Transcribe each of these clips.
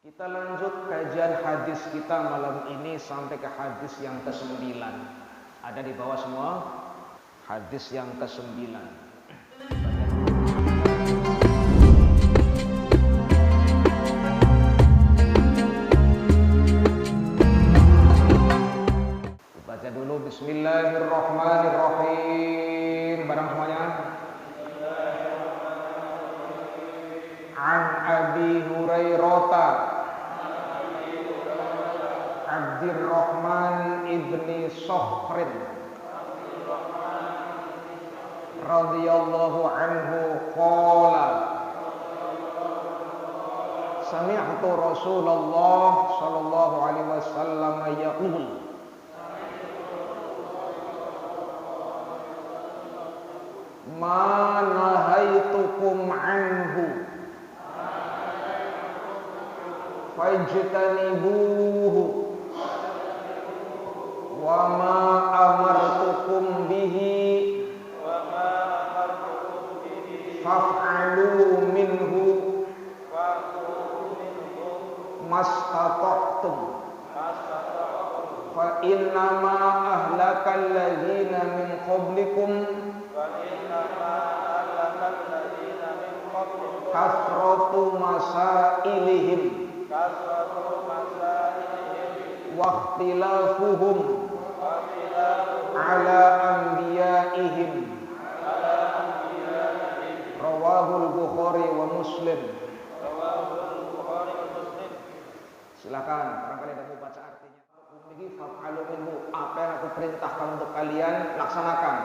Kita lanjut kajian hadis kita malam ini sampai ke hadis yang ke-9. Ada di bawah semua? Hadis yang ke-9. Baca dulu bismillahirrahmanirrahim. Barang semuanya. An Abi Hurairah Abdurrahman ibni Sokhrin radhiyallahu anhu qala sami'tu Rasulullah sallallahu alaihi wasallam yaqul ma nahaitukum anhu fajtanibuhu wa ma amartukum bihi faf'alu minhu mastata'tum fa innama ahlakal ladzina min qablikum kasratu masailihim wa ikhtilafuhum ala anbiya'ihim rawahul Bukhari wa Muslim. Silakan, barangkali ada mau baca artinya. Fa'alu minhu, apa yang aku perintahkan untuk kalian laksanakan.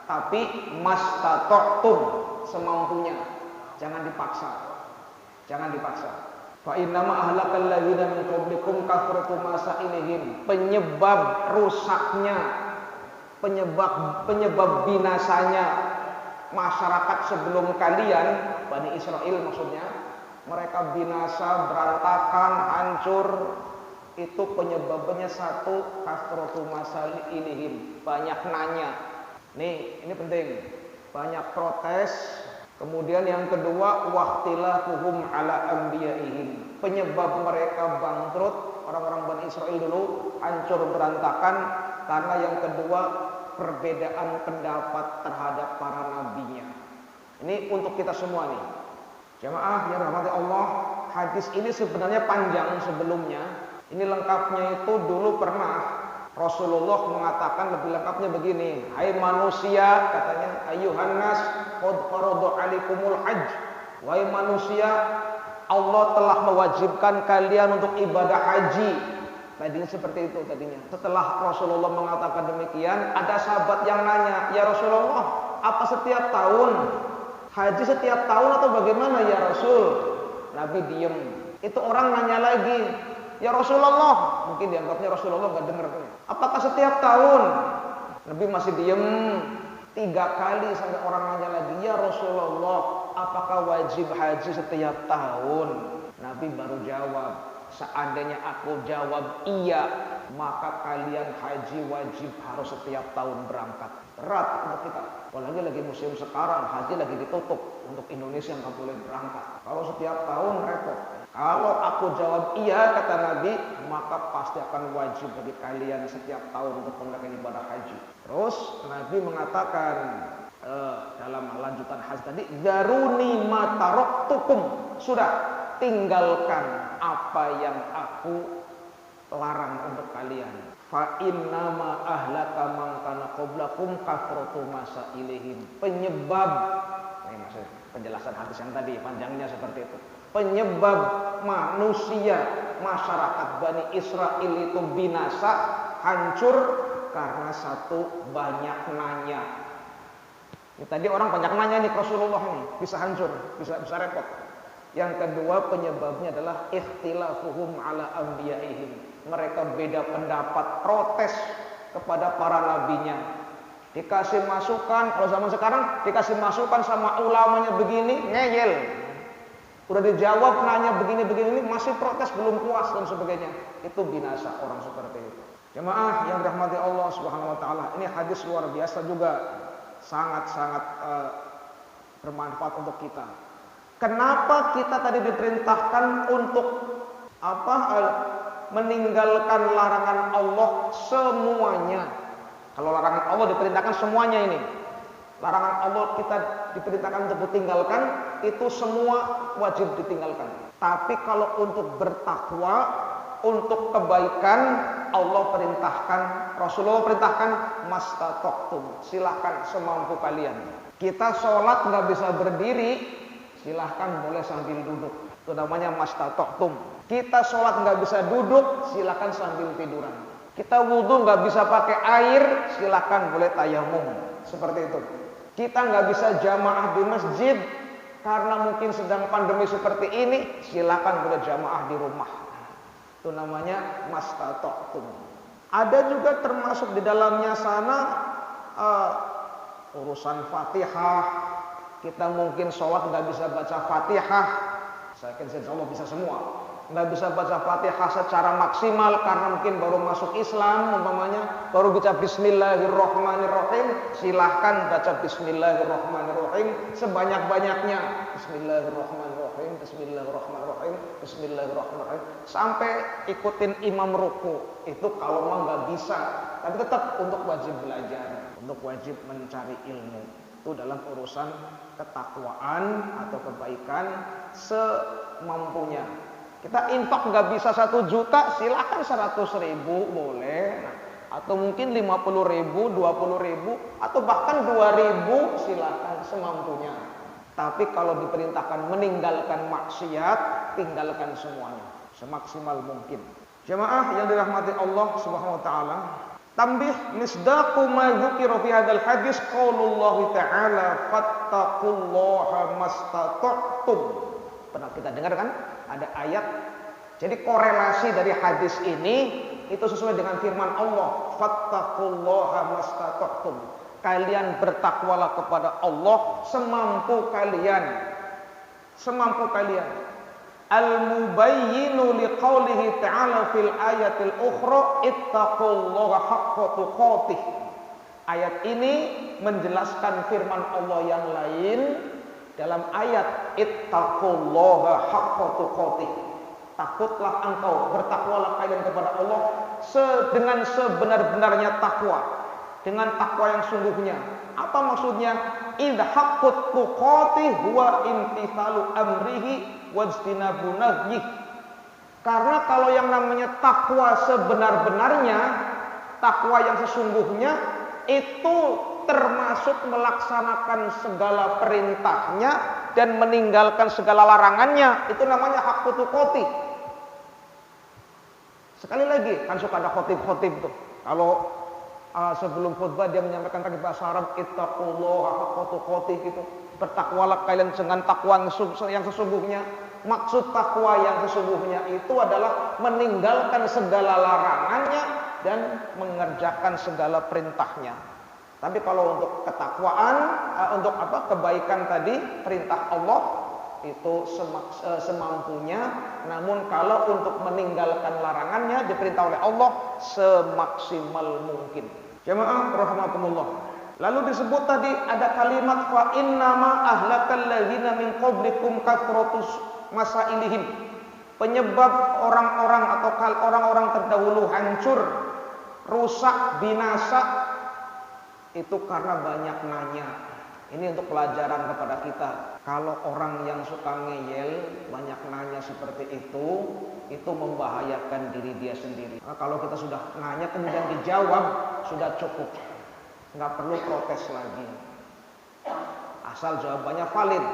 Tapi mastata'tum, semampunya. Jangan dipaksa. Jangan dipaksa. Fa innama ahlakal ladzina min qablikum kasratu masailihim. Penyebab rusaknya, penyebab binasanya masyarakat sebelum kalian, Bani Israel maksudnya, mereka binasa, berantakan, hancur. Itu penyebabnya satu, kasratu masailihim, banyak nanya. Nih, ini penting. Banyak protes. Kemudian yang kedua, waqtilafuhum ala anbiya'ihim. Penyebab mereka bangkrut, orang-orang Bani Israel dulu hancur berantakan karena yang kedua, perbedaan pendapat terhadap para nabinya. Ini untuk kita semua nih. Jamaah yang rahmati Allah, hadis ini sebenarnya panjang sebelumnya. Ini lengkapnya itu dulu pernah Rasulullah mengatakan lebih lengkapnya begini. Hai manusia, katanya, ayuhan nas qad farada alaikumul hajj. Wahai manusia, Allah telah mewajibkan kalian untuk ibadah haji. Tadinya seperti itu tadinya. Setelah Rasulullah mengatakan demikian, ada sahabat yang nanya, "Ya Rasulullah, apa setiap tahun? Haji setiap tahun atau bagaimana ya Rasul?" Nabi diem. Itu orang nanya lagi, "Ya Rasulullah," mungkin dianggapnya Rasulullah nggak dengar. "Apakah setiap tahun?" Nabi masih diem. 3 kali sampai orang nanya lagi, "Ya Rasulullah, apakah wajib haji setiap tahun?" Nabi baru jawab, "Seandainya aku jawab iya, maka kalian haji wajib harus setiap tahun berangkat." Berat untuk kita. Apalagi lagi musim sekarang, haji lagi ditutup. Untuk Indonesia nggak boleh berangkat. Kalau setiap tahun repot. Kalau aku jawab iya, kata Nabi, maka pasti akan wajib bagi kalian setiap tahun untuk melakukan ibadah haji. Terus Nabi mengatakan dalam lanjutan hadis tadi, "Daruni ma taraktukum." Sudah, tinggalkan apa yang aku larang untuk kalian. Fa innama ahlaka man kana qablakum kasratu masailihim. Penyebab, ini maksud penjelasan hadis yang tadi panjangnya seperti itu. Penyebab manusia, masyarakat Bani Israel itu binasa, hancur karena satu, banyak nanya. Ini tadi orang banyak nanya nih Rasulullah nih, bisa hancur, bisa repot. Yang kedua penyebabnya adalah ikhtilafuhum ala anbiya'ihim. Mereka beda pendapat, protes kepada para nabinya. Dikasih masukan, kalau zaman sekarang dikasih masukan sama ulamanya begini, ngeyel. Udah dijawab nanya begini-begini, masih protes, belum puas dan sebagainya. Itu binasa orang seperti itu. Jemaah yang dirahmati Allah Subhanahu wa taala, ini hadis luar biasa juga, sangat-sangat bermanfaat untuk kita. Kenapa kita tadi diperintahkan untuk Apa? Meninggalkan larangan Allah semuanya. Kalau larangan Allah diperintahkan semuanya ini. Larangan Allah kita diperintahkan untuk ditinggalkan, itu semua wajib ditinggalkan. Tapi kalau untuk bertakwa, untuk kebaikan, Allah perintahkan, Rasulullah perintahkan, mastatoktum, silahkan semampu kalian. Kita sholat nggak bisa berdiri, silahkan boleh sambil duduk. Itu namanya mastatoktum. Kita sholat nggak bisa duduk, silahkan sambil tiduran. Kita wudhu nggak bisa pakai air, silahkan boleh tayamum. Seperti itu. Kita nggak bisa jamaah di masjid karena mungkin sedang pandemi seperti ini, silakan boleh jamaah di rumah. Itu namanya mastata'tum. Ada juga termasuk di dalamnya sana urusan Fatihah. Kita mungkin sholat nggak bisa baca Fatihah. Saya yakin insya Allah bisa semua. Nggak bisa baca Fatihah secara maksimal karena mungkin baru masuk Islam, umpamanya baru baca Bismillahirrahmanirrahim, silahkan baca Bismillahirrahmanirrahim sebanyak-banyaknya. Bismillahirrahmanirrahim, Bismillahirrahmanirrahim, Bismillahirrahmanirrahim, sampai ikutin imam ruku. Itu kalau mah nggak bisa, tapi tetap untuk wajib belajar, untuk wajib mencari ilmu. Itu dalam urusan ketakwaan atau kebaikan semampunya. Kita infak nggak bisa 1 juta, silakan 100.000 boleh. Nah, atau mungkin 50.000, 20.000, atau bahkan 2.000, silakan semampunya. Tapi kalau diperintahkan meninggalkan maksiat, tinggalkan semuanya semaksimal mungkin. Jemaah yang dirahmati Allah Subhanahu wa taala, tambih misdaqu ma dzukira fi hadzal hadis qaulullah ta'ala fattaqullaha mastata'tum. Pernah kita dengar kan? Ada ayat. Jadi korelasi dari hadis ini itu sesuai dengan firman Allah, fattaqullaha mastata'tum. Kalian bertakwalah kepada Allah semampu kalian. Semampu kalian. Al-mubayyinu liqaulihi ta'ala fil ayatil ukhra ittaqullaha haqqa tuqatih. Ayat ini menjelaskan firman Allah yang lain dalam ayat ittaqullaha haqqa tuqatih. Takutlah engkau, bertakwalah kalian kepada Allah dengan sebenar-benarnya takwa, dengan takwa yang sungguhnya. Apa maksudnya? Idza haqqut tuqatih huwa imtithalu amrihi wajtinabu nahyih. Karena kalau yang namanya takwa sebenar-benarnya, takwa yang sesungguhnya itu termasuk melaksanakan segala perintahnya dan meninggalkan segala larangannya. Itu namanya haqqut tuqatih. Sekali lagi, kan suka ada khotib-khotib tuh. Kalau sebelum khutbah dia menyampaikan tadi bahasa Arab, ittaqullaha haqqa tuqatih gitu. Bertakwalah kalian dengan takwa yang sesungguhnya. Maksud takwa yang sesungguhnya itu adalah meninggalkan segala larangannya dan mengerjakan segala perintahnya. Tapi kalau untuk ketakwaan, untuk kebaikan tadi, perintah Allah itu semampunya. Namun kalau untuk meninggalkan larangannya diperintah oleh Allah semaksimal mungkin. Jemaah rahimakumullah. Lalu disebut tadi ada kalimat fa innama ahlakal ladzina min qablikum kathratus masailihim. Penyebab orang-orang atau orang-orang terdahulu hancur, rusak, binasa itu karena banyak nanya. Ini untuk pelajaran kepada kita. Kalau orang yang suka ngeyel, banyak nanya seperti itu membahayakan diri dia sendiri. Nah, kalau kita sudah nanya kemudian dijawab, sudah cukup. Nggak perlu protes lagi. Asal jawabannya valid.